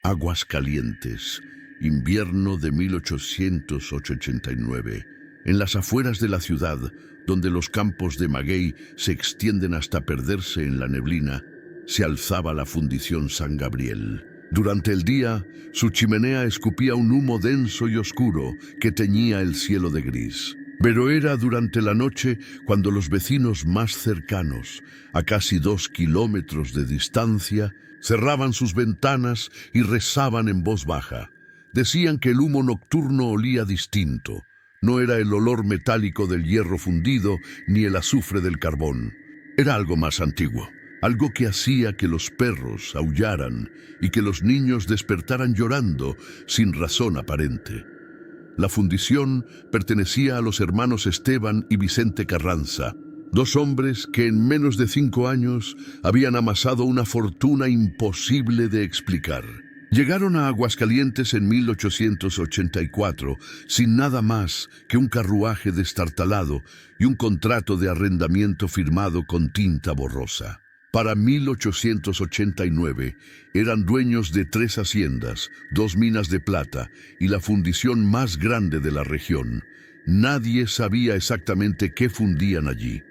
Aguascalientes, invierno de 1889. En las afueras de la ciudad, donde los campos de maguey se extienden hasta perderse en la neblina, se alzaba la Fundición San Gabriel. Durante el día, su chimenea escupía un humo denso y oscuro que teñía el cielo de gris. Pero era durante la noche cuando los vecinos más cercanos, a casi 2 kilómetros de distancia, cerraban sus ventanas y rezaban en voz baja. Decían que el humo nocturno olía distinto. No era el olor metálico del hierro fundido ni el azufre del carbón. Era algo más antiguo, algo que hacía que los perros aullaran y que los niños despertaran llorando sin razón aparente. La fundición pertenecía a los hermanos Esteban y Vicente Carranza, 2 hombres que en menos de 5 años habían amasado una fortuna imposible de explicar. Llegaron a Aguascalientes en 1884 sin nada más que un carruaje destartalado y un contrato de arrendamiento firmado con tinta borrosa. Para 1889 eran dueños de 3 haciendas, 2 minas de plata y la fundición más grande de la región. Nadie sabía exactamente qué fundían allí.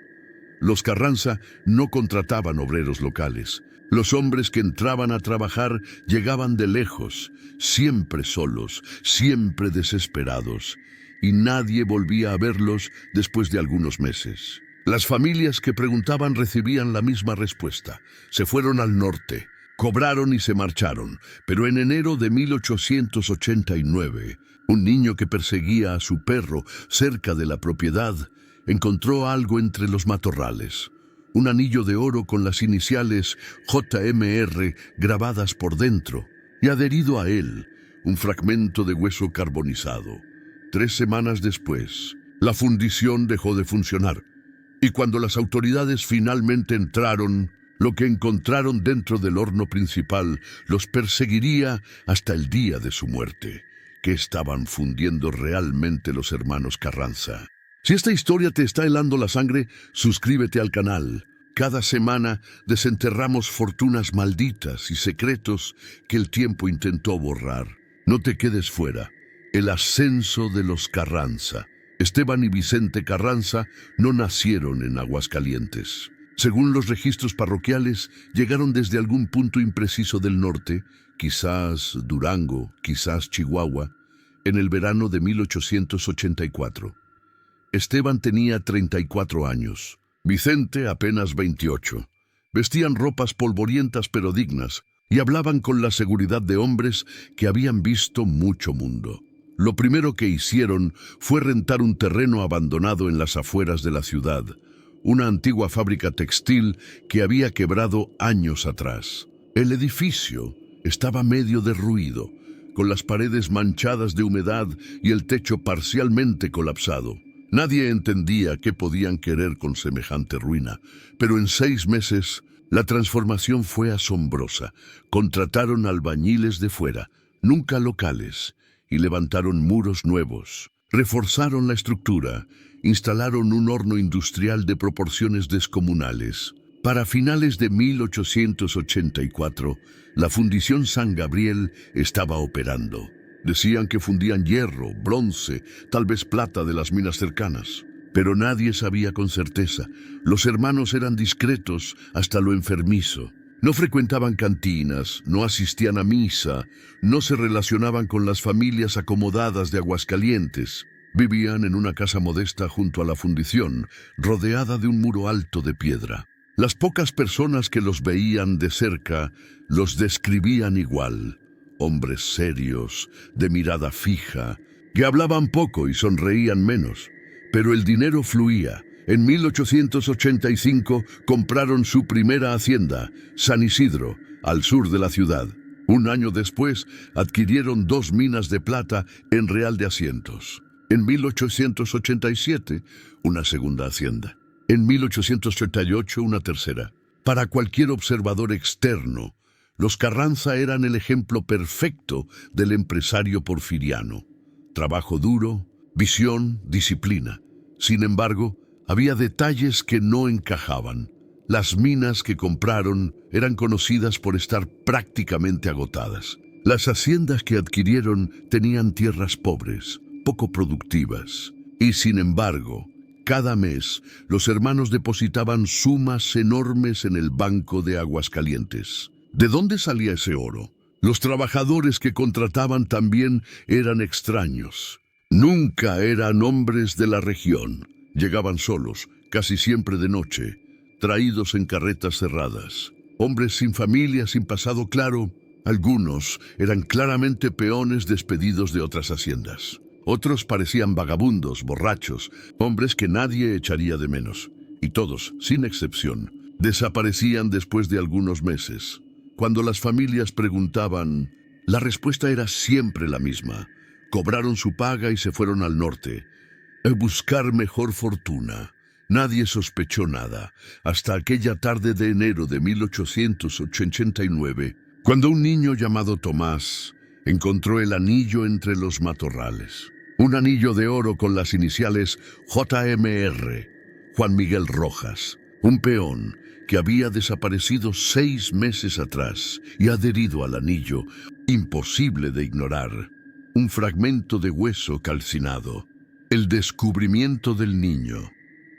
Los Carranza no contrataban obreros locales. Los hombres que entraban a trabajar llegaban de lejos, siempre solos, siempre desesperados, y nadie volvía a verlos después de algunos meses. Las familias que preguntaban recibían la misma respuesta. Se fueron al norte, cobraron y se marcharon, pero en enero de 1889, un niño que perseguía a su perro cerca de la propiedad encontró algo entre los matorrales. Un anillo de oro con las iniciales JMR grabadas por dentro y adherido a él, un fragmento de hueso carbonizado. 3 semanas después, la fundición dejó de funcionar. Y cuando las autoridades finalmente entraron, lo que encontraron dentro del horno principal los perseguiría hasta el día de su muerte. ¿Qué estaban fundiendo realmente los hermanos Carranza? Si esta historia te está helando la sangre, suscríbete al canal. Cada semana desenterramos fortunas malditas y secretos que el tiempo intentó borrar. No te quedes fuera. El ascenso de los Carranza. Esteban y Vicente Carranza no nacieron en Aguascalientes. Según los registros parroquiales, llegaron desde algún punto impreciso del norte, quizás Durango, quizás Chihuahua, en el verano de 1884. Esteban tenía 34 años, Vicente apenas 28. Vestían ropas polvorientas pero dignas y hablaban con la seguridad de hombres que habían visto mucho mundo. Lo primero que hicieron fue rentar un terreno abandonado en las afueras de la ciudad, una antigua fábrica textil que había quebrado años atrás. El edificio estaba medio derruido, con las paredes manchadas de humedad y el techo parcialmente colapsado. Nadie entendía qué podían querer con semejante ruina, pero en 6 meses la transformación fue asombrosa. Contrataron albañiles de fuera, nunca locales, y levantaron muros nuevos, reforzaron la estructura, instalaron un horno industrial de proporciones descomunales. Para finales de 1884, la Fundición San Gabriel estaba operando. Decían que fundían hierro, bronce, tal vez plata de las minas cercanas. Pero nadie sabía con certeza. Los hermanos eran discretos hasta lo enfermizo. No frecuentaban cantinas, no asistían a misa, no se relacionaban con las familias acomodadas de Aguascalientes. Vivían en una casa modesta junto a la fundición, rodeada de un muro alto de piedra. Las pocas personas que los veían de cerca los describían igual. Hombres serios, de mirada fija, que hablaban poco y sonreían menos. Pero el dinero fluía. En 1885 compraron su primera hacienda, San Isidro, al sur de la ciudad. Un año después adquirieron 2 minas de plata en Real de Asientos. En 1887, una segunda hacienda. En 1888, una tercera. Para cualquier observador externo, los Carranza eran el ejemplo perfecto del empresario porfiriano. Trabajo duro, visión, disciplina. Sin embargo, había detalles que no encajaban. Las minas que compraron eran conocidas por estar prácticamente agotadas. Las haciendas que adquirieron tenían tierras pobres, poco productivas, y sin embargo, cada mes los hermanos depositaban sumas enormes en el Banco de Aguascalientes. ¿De dónde salía ese oro? Los trabajadores que contrataban también eran extraños. Nunca eran hombres de la región. Llegaban solos, casi siempre de noche, traídos en carretas cerradas. Hombres sin familia, sin pasado claro. Algunos eran claramente peones despedidos de otras haciendas. Otros parecían vagabundos, borrachos, hombres que nadie echaría de menos. Y todos, sin excepción, desaparecían después de algunos meses. Cuando las familias preguntaban, la respuesta era siempre la misma. Cobraron su paga y se fueron al norte, a buscar mejor fortuna. Nadie sospechó nada, hasta aquella tarde de enero de 1889, cuando un niño llamado Tomás encontró el anillo entre los matorrales. Un anillo de oro con las iniciales JMR, Juan Miguel Rojas, un peón que había desaparecido 6 meses atrás y adherido al anillo, imposible de ignorar, un fragmento de hueso calcinado. El descubrimiento del niño.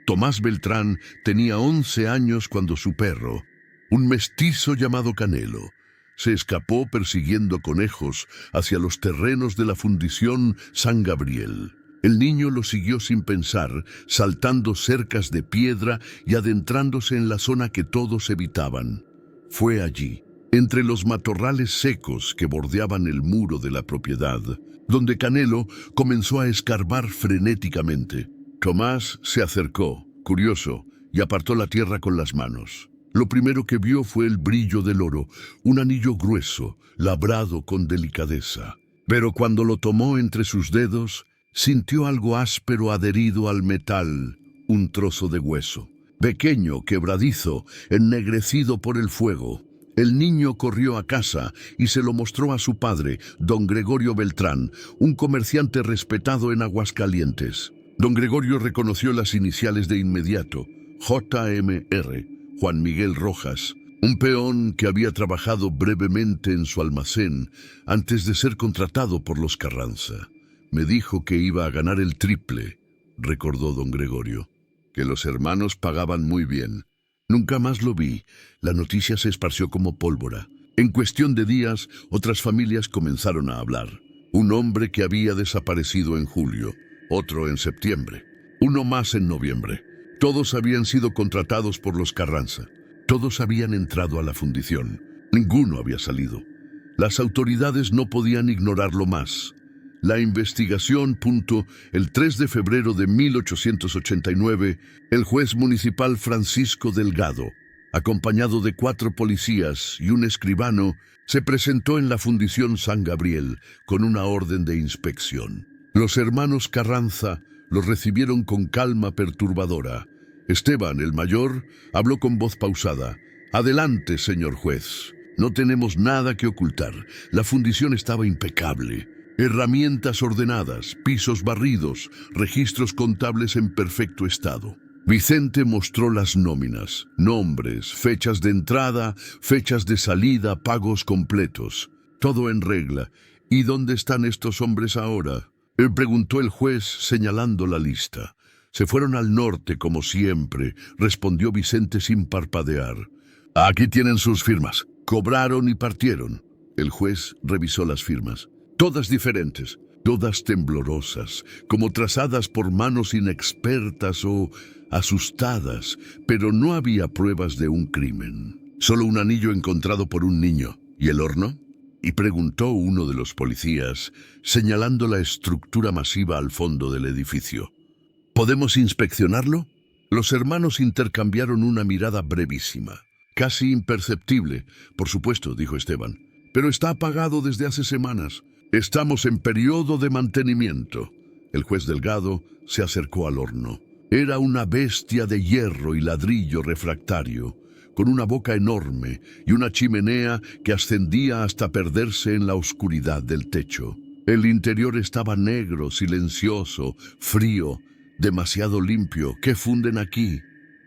Tomás Beltrán tenía 11 años cuando su perro, un mestizo llamado Canelo, se escapó persiguiendo conejos hacia los terrenos de la Fundición San Gabriel. El niño lo siguió sin pensar, saltando cercas de piedra y adentrándose en la zona que todos evitaban. Fue allí, entre los matorrales secos que bordeaban el muro de la propiedad, donde Canelo comenzó a escarbar frenéticamente. Tomás se acercó, curioso, y apartó la tierra con las manos. Lo primero que vio fue el brillo del oro, un anillo grueso, labrado con delicadeza. Pero cuando lo tomó entre sus dedos, sintió algo áspero adherido al metal, un trozo de hueso. Pequeño, quebradizo, ennegrecido por el fuego. El niño corrió a casa y se lo mostró a su padre, don Gregorio Beltrán, un comerciante respetado en Aguascalientes. Don Gregorio reconoció las iniciales de inmediato, JMR, Juan Miguel Rojas, un peón que había trabajado brevemente en su almacén antes de ser contratado por los Carranza. Me dijo que iba a ganar el triple, recordó don Gregorio, que los hermanos pagaban muy bien. Nunca más lo vi. La noticia se esparció como pólvora. En cuestión de días, otras familias comenzaron a hablar. Un hombre que había desaparecido en julio, otro en septiembre, uno más en noviembre. Todos habían sido contratados por los Carranza. Todos habían entrado a la fundición. Ninguno había salido. Las autoridades no podían ignorarlo más. La investigación. El 3 de febrero de 1889, el juez municipal Francisco Delgado, acompañado de 4 policías y un escribano, se presentó en la Fundición San Gabriel con una orden de inspección. Los hermanos Carranza los recibieron con calma perturbadora. Esteban, el mayor, habló con voz pausada. «Adelante, señor juez. No tenemos nada que ocultar. La fundición estaba impecable. Herramientas ordenadas, pisos barridos, registros contables en perfecto estado». Vicente mostró las nóminas, nombres, fechas de entrada, fechas de salida, pagos completos. Todo en regla. «¿Y dónde están estos hombres ahora?», preguntó el juez señalando la lista. «Se fueron al norte, como siempre», respondió Vicente sin parpadear. «Aquí tienen sus firmas. Cobraron y partieron». El juez revisó las firmas. Todas diferentes, todas temblorosas, como trazadas por manos inexpertas o asustadas, pero no había pruebas de un crimen. Solo un anillo encontrado por un niño. ¿Y el horno?, y preguntó uno de los policías, señalando la estructura masiva al fondo del edificio. «¿Podemos inspeccionarlo?». Los hermanos intercambiaron una mirada brevísima. «Casi imperceptible, por supuesto», dijo Esteban. «Pero está apagado desde hace semanas. Estamos en periodo de mantenimiento». El juez Delgado se acercó al horno. Era una bestia de hierro y ladrillo refractario, con una boca enorme y una chimenea que ascendía hasta perderse en la oscuridad del techo. El interior estaba negro, silencioso, frío, demasiado limpio. «¿Qué funden aquí?»,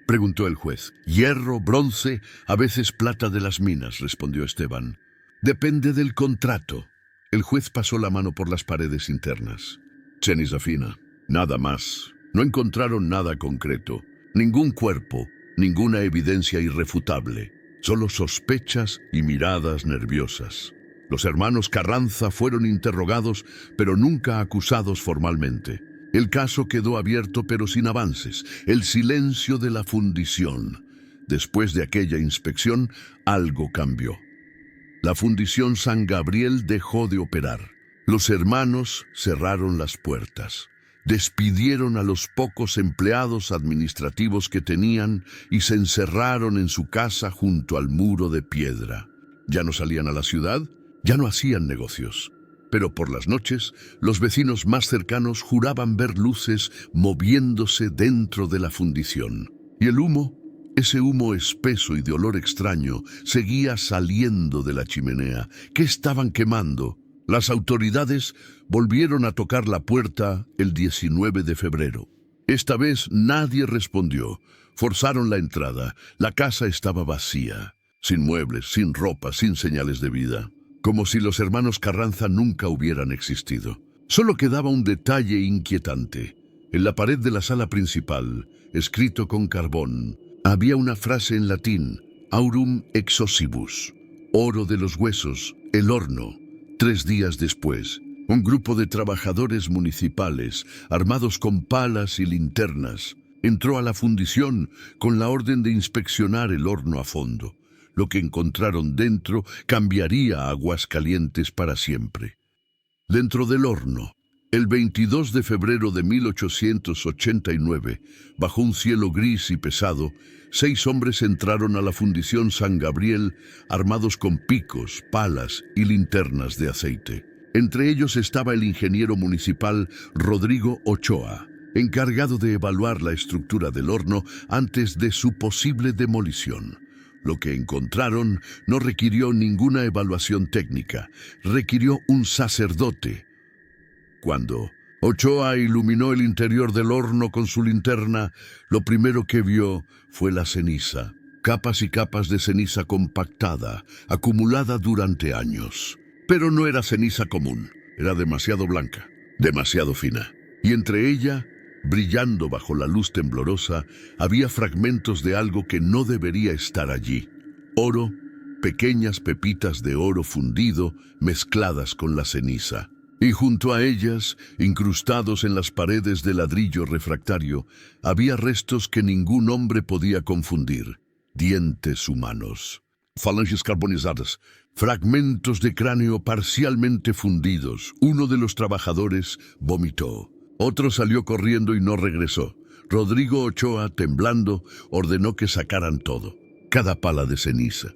preguntó el juez. «Hierro, bronce, a veces plata de las minas», respondió Esteban. Depende del contrato. El juez pasó la mano por las paredes internas. Ceniza fina, nada más. No encontraron nada concreto. Ningún cuerpo, ninguna evidencia irrefutable. Solo sospechas y miradas nerviosas. Los hermanos Carranza fueron interrogados, pero nunca acusados formalmente. El caso quedó abierto pero sin avances. El silencio de la fundición. Después de aquella inspección, algo cambió. La fundición San Gabriel dejó de operar. Los hermanos cerraron las puertas. Despidieron a los pocos empleados administrativos que tenían y se encerraron en su casa junto al muro de piedra. Ya no salían a la ciudad, ya no hacían negocios. Pero por las noches, los vecinos más cercanos juraban ver luces moviéndose dentro de la fundición. Y el humo, ese humo espeso y de olor extraño, seguía saliendo de la chimenea. ¿Qué estaban quemando? Las autoridades volvieron a tocar la puerta el 19 de febrero. Esta vez nadie respondió. Forzaron la entrada. La casa estaba vacía, sin muebles, sin ropa, sin señales de vida. Como si los hermanos Carranza nunca hubieran existido. Solo quedaba un detalle inquietante. En la pared de la sala principal, escrito con carbón, había una frase en latín: aurum ex ossibus, oro de los huesos, el horno. 3 días después, un grupo de trabajadores municipales, armados con palas y linternas, entró a la fundición con la orden de inspeccionar el horno a fondo. Lo que encontraron dentro cambiaría a Aguascalientes para siempre. Dentro del horno, el 22 de febrero de 1889, bajo un cielo gris y pesado, 6 hombres entraron a la fundición San Gabriel armados con picos, palas y linternas de aceite. Entre ellos estaba el ingeniero municipal Rodrigo Ochoa, encargado de evaluar la estructura del horno antes de su posible demolición. Lo que encontraron no requirió ninguna evaluación técnica, requirió un sacerdote. Cuando Ochoa iluminó el interior del horno con su linterna, lo primero que vio fue la ceniza, capas y capas de ceniza compactada, acumulada durante años. Pero no era ceniza común, era demasiado blanca, demasiado fina, y entre ella, brillando bajo la luz temblorosa, había fragmentos de algo que no debería estar allí. Oro, pequeñas pepitas de oro fundido mezcladas con la ceniza. Y junto a ellas, incrustados en las paredes de ladrillo refractario, había restos que ningún hombre podía confundir. Dientes humanos, falanges carbonizadas, fragmentos de cráneo parcialmente fundidos. Uno de los trabajadores vomitó. Otro salió corriendo y no regresó. Rodrigo Ochoa, temblando, ordenó que sacaran todo. Cada pala de ceniza,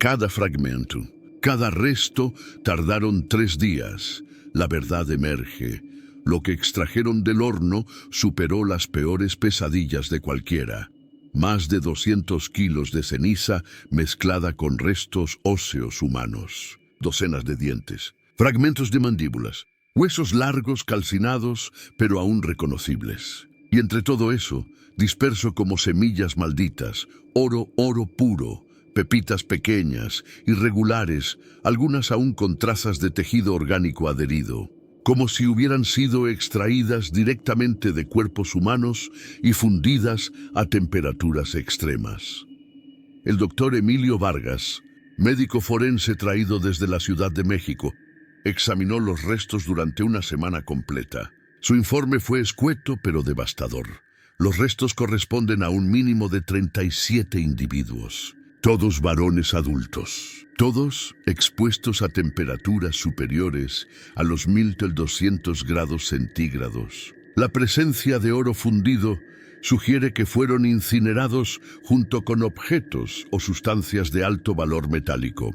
cada fragmento, cada resto tardaron 3 días. La verdad emerge. Lo que extrajeron del horno superó las peores pesadillas de cualquiera. Más de 200 kilos de ceniza mezclada con restos óseos humanos. Docenas de dientes, fragmentos de mandíbulas, huesos largos calcinados, pero aún reconocibles. Y entre todo eso, disperso como semillas malditas, oro puro, pepitas pequeñas, irregulares, algunas aún con trazas de tejido orgánico adherido, como si hubieran sido extraídas directamente de cuerpos humanos y fundidas a temperaturas extremas. El doctor Emilio Vargas, médico forense traído desde la Ciudad de México, examinó los restos durante una semana completa. Su informe fue escueto pero devastador. Los restos corresponden a un mínimo de 37 individuos. Todos varones adultos, todos expuestos a temperaturas superiores a los 1200 grados centígrados. La presencia de oro fundido sugiere que fueron incinerados junto con objetos o sustancias de alto valor metálico.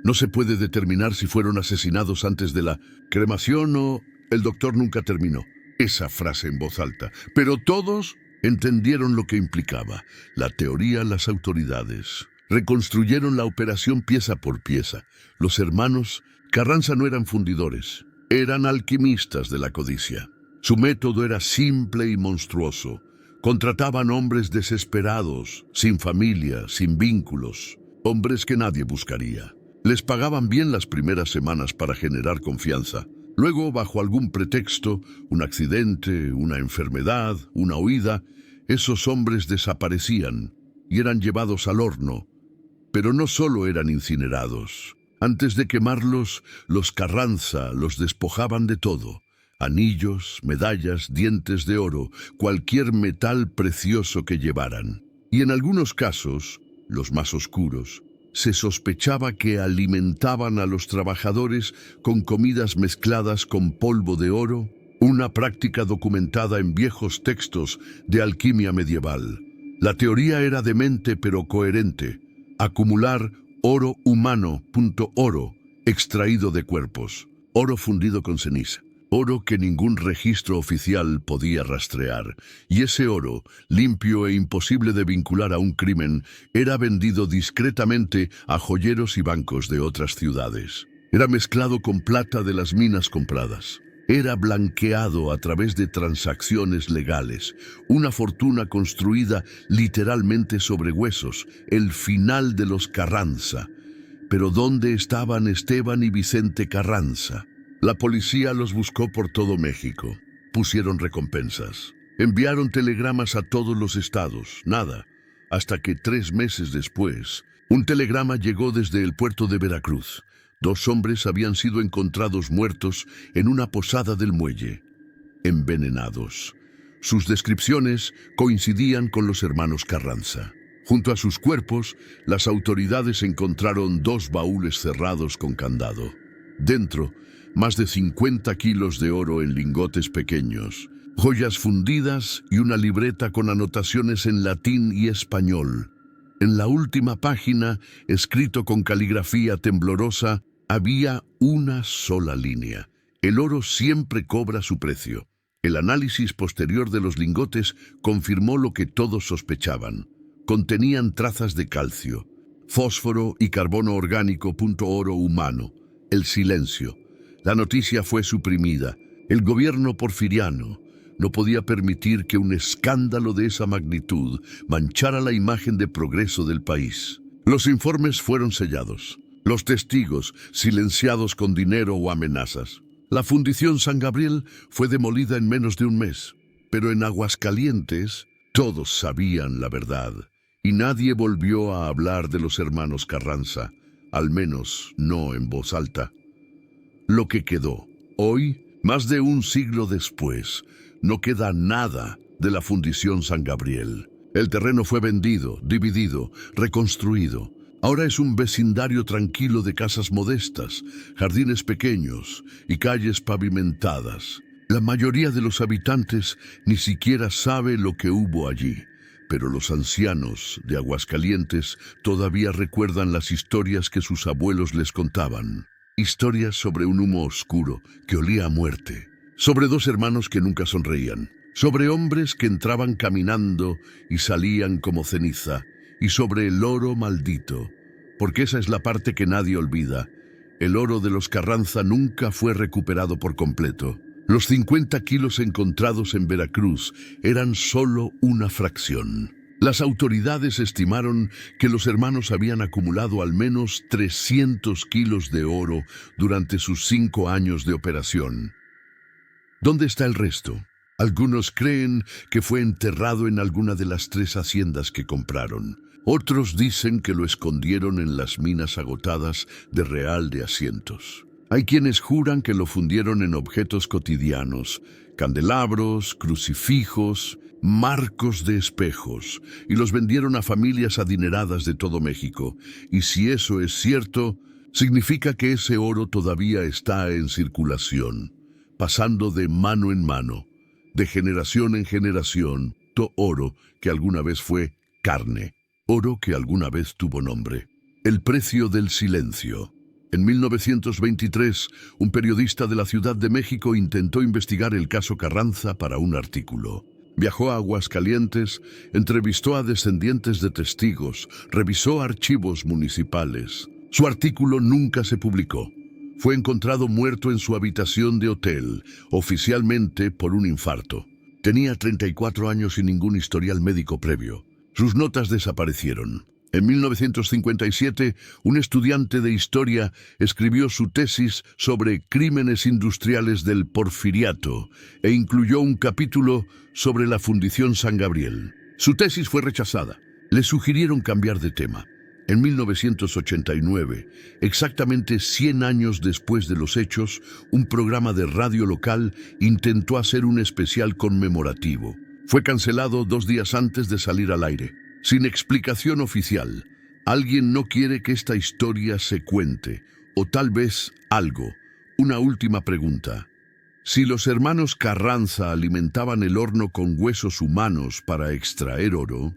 No se puede determinar si fueron asesinados antes de la cremación o... El doctor nunca terminó esa frase en voz alta, pero todos entendieron lo que implicaba. La teoría, las autoridades reconstruyeron la operación pieza por pieza. Los hermanos Carranza no eran fundidores, eran alquimistas de la codicia. Su método era simple y monstruoso. Contrataban hombres desesperados, sin familia, sin vínculos, hombres que nadie buscaría. Les pagaban bien las primeras semanas para generar confianza. Luego, bajo algún pretexto, un accidente, una enfermedad, una huida, esos hombres desaparecían y eran llevados al horno. Pero no solo eran incinerados. Antes de quemarlos, los Carranza los despojaban de todo: anillos, medallas, dientes de oro, cualquier metal precioso que llevaran. Y en algunos casos, los más oscuros, se sospechaba que alimentaban a los trabajadores con comidas mezcladas con polvo de oro, una práctica documentada en viejos textos de alquimia medieval. La teoría era demente pero coherente: acumular oro humano, oro, extraído de cuerpos, oro fundido con ceniza, oro que ningún registro oficial podía rastrear. Y ese oro, limpio e imposible de vincular a un crimen, era vendido discretamente a joyeros y bancos de otras ciudades. Era mezclado con plata de las minas compradas. Era blanqueado a través de transacciones legales, una fortuna construida literalmente sobre huesos, el final de los Carranza. Pero ¿dónde estaban Esteban y Vicente Carranza? La policía los buscó por todo México. Pusieron recompensas. Enviaron telegramas a todos los estados. Nada. Hasta que 3 meses después, un telegrama llegó desde el puerto de Veracruz. 2 hombres habían sido encontrados muertos en una posada del muelle, envenenados. Sus descripciones coincidían con los hermanos Carranza. Junto a sus cuerpos, las autoridades encontraron 2 baúles cerrados con candado. Dentro, más de 50 kilos de oro en lingotes pequeños, joyas fundidas y una libreta con anotaciones en latín y español. En la última página, escrito con caligrafía temblorosa, había una sola línea: el oro siempre cobra su precio. El análisis posterior de los lingotes confirmó lo que todos sospechaban. Contenían trazas de calcio, fósforo y carbono orgánico. Oro humano. El silencio. La noticia fue suprimida. El gobierno porfiriano no podía permitir que un escándalo de esa magnitud manchara la imagen de progreso del país. Los informes fueron sellados. Los testigos silenciados con dinero o amenazas. La fundición San Gabriel fue demolida en menos de un mes. Pero en Aguascalientes todos sabían la verdad. Y nadie volvió a hablar de los hermanos Carranza. Al menos no en voz alta. Lo que quedó. Hoy, más de un siglo después, no queda nada de la fundición San Gabriel. El terreno fue vendido, dividido, reconstruido. Ahora es un vecindario tranquilo de casas modestas, jardines pequeños y calles pavimentadas. La mayoría de los habitantes ni siquiera sabe lo que hubo allí, pero los ancianos de Aguascalientes todavía recuerdan las historias que sus abuelos les contaban. Historias sobre un humo oscuro que olía a muerte, sobre 2 hermanos que nunca sonreían, sobre hombres que entraban caminando y salían como ceniza, y sobre el oro maldito, porque esa es la parte que nadie olvida. El oro de los Carranza nunca fue recuperado por completo. Los 50 kilos encontrados en Veracruz eran solo una fracción. Las autoridades estimaron que los hermanos habían acumulado al menos 300 kilos de oro durante sus 5 años de operación. ¿Dónde está el resto? Algunos creen que fue enterrado en alguna de las 3 haciendas que compraron. Otros dicen que lo escondieron en las minas agotadas de Real de Asientos. Hay quienes juran que lo fundieron en objetos cotidianos: candelabros, crucifijos, marcos de espejos, y los vendieron a familias adineradas de todo México. Y si eso es cierto, significa que ese oro todavía está en circulación, pasando de mano en mano, de generación en generación. Oro que alguna vez fue carne, oro que alguna vez tuvo nombre. El precio del silencio. En 1923, un periodista de la Ciudad de México intentó investigar el caso Carranza para un artículo. Viajó a Aguascalientes, entrevistó a descendientes de testigos, revisó archivos municipales. Su artículo nunca se publicó. Fue encontrado muerto en su habitación de hotel, oficialmente por un infarto. Tenía 34 años y ningún historial médico previo. Sus notas desaparecieron. En 1957, un estudiante de historia escribió su tesis sobre crímenes industriales del Porfiriato e incluyó un capítulo sobre la Fundición San Gabriel. Su tesis fue rechazada. Le sugirieron cambiar de tema. En 1989, exactamente 100 años después de los hechos, un programa de radio local intentó hacer un especial conmemorativo. Fue cancelado 2 días antes de salir al aire. Sin explicación oficial, alguien no quiere que esta historia se cuente, o tal vez algo. Una última pregunta. Si los hermanos Carranza alimentaban el horno con huesos humanos para extraer oro,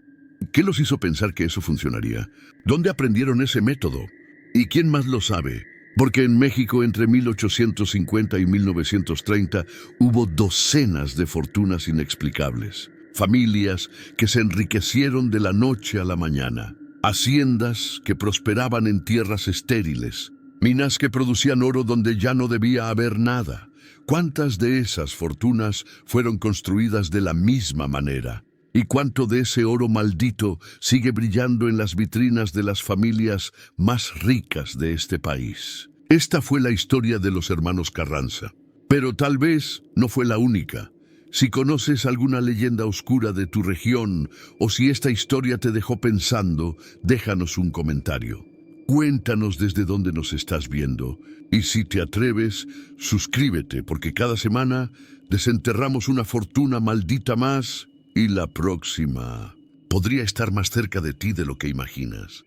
¿qué los hizo pensar que eso funcionaría? ¿Dónde aprendieron ese método? ¿Y quién más lo sabe? Porque en México entre 1850 y 1930 hubo docenas de fortunas inexplicables. Familias que se enriquecieron de la noche a la mañana. Haciendas que prosperaban en tierras estériles. Minas que producían oro donde ya no debía haber nada. ¿Cuántas de esas fortunas fueron construidas de la misma manera? ¿Y cuánto de ese oro maldito sigue brillando en las vitrinas de las familias más ricas de este país? Esta fue la historia de los hermanos Carranza. Pero tal vez no fue la única. Si conoces alguna leyenda oscura de tu región o si esta historia te dejó pensando, déjanos un comentario. Cuéntanos desde dónde nos estás viendo. Y si te atreves, suscríbete porque cada semana desenterramos una fortuna maldita más y la próxima podría estar más cerca de ti de lo que imaginas.